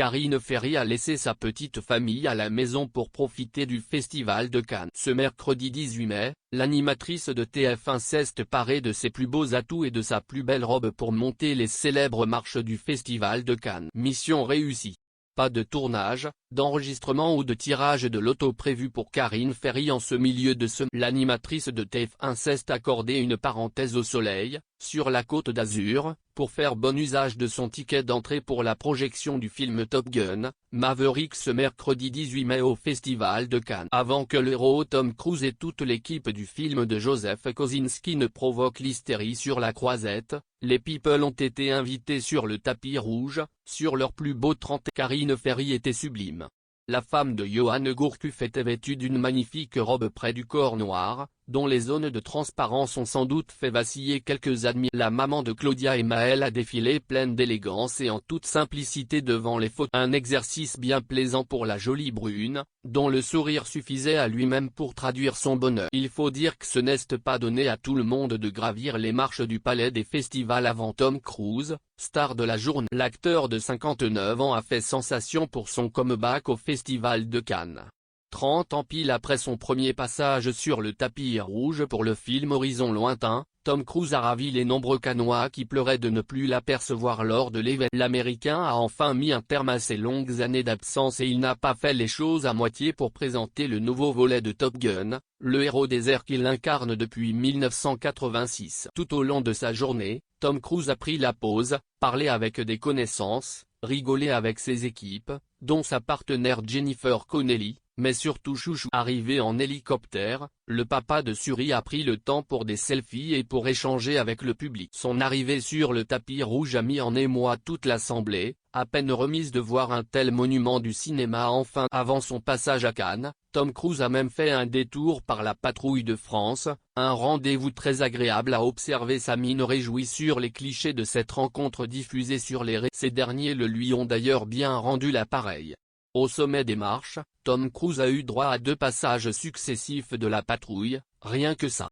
Karine Ferry a laissé sa petite famille à la maison pour profiter du Festival de Cannes. Ce mercredi 18 mai, l'animatrice de TF1 s'est parée de ses plus beaux atouts et de sa plus belle robe pour monter les célèbres marches du Festival de Cannes. Mission réussie. Pas de tournage, d'enregistrement ou de tirage de loto prévu pour Karine Ferry en ce milieu de semaine. L'animatrice de TF1 s'est accordé une parenthèse au soleil, sur la Côte d'Azur, pour faire bon usage de son ticket d'entrée pour la projection du film Top Gun, Maverick ce mercredi 18 mai au Festival de Cannes. Avant que le héros Tom Cruise et toute l'équipe du film de Joseph Kosinski ne provoquent l'hystérie sur la croisette, les people ont été invités sur le tapis rouge, sur leur plus beau 30. Karine Ferry était sublime. La femme de Johan Gourcuff était vêtue d'une magnifique robe près du corps noir, dont les zones de transparence ont sans doute fait vaciller quelques admirateurs. La maman de Claudia et Maël a défilé pleine d'élégance et en toute simplicité devant les photos. Un exercice bien plaisant pour la jolie brune, dont le sourire suffisait à lui-même pour traduire son bonheur. Il faut dire que ce n'est pas donné à tout le monde de gravir les marches du palais des festivals avant Tom Cruise, star de la journée. L'acteur de 59 ans a fait sensation pour son comeback au Festival de Cannes. 30 ans pile après son premier passage sur le tapis rouge pour le film Horizon lointain, Tom Cruise a ravi les nombreux Cannois qui pleuraient de ne plus l'apercevoir lors de l'événement. L'Américain a enfin mis un terme à ses longues années d'absence et il n'a pas fait les choses à moitié pour présenter le nouveau volet de Top Gun, le héros des airs qu'il incarne depuis 1986. Tout au long de sa journée, Tom Cruise a pris la pause, parlé avec des connaissances, rigolé avec ses équipes, dont sa partenaire Jennifer Connelly, mais surtout chouchou. Arrivé en hélicoptère, le papa de Suri a pris le temps pour des selfies et pour échanger avec le public. Son arrivée sur le tapis rouge a mis en émoi toute l'assemblée, à peine remise de voir un tel monument du cinéma enfin. Avant son passage à Cannes, Tom Cruise a même fait un détour par la Patrouille de France, un rendez-vous très agréable à observer. Sa mine réjouie sur les clichés de cette rencontre diffusée sur les réseaux. Ces derniers le lui ont d'ailleurs bien rendu l'appareil. Au sommet des marches, Tom Cruise a eu droit à 2 passages successifs de la patrouille, rien que ça.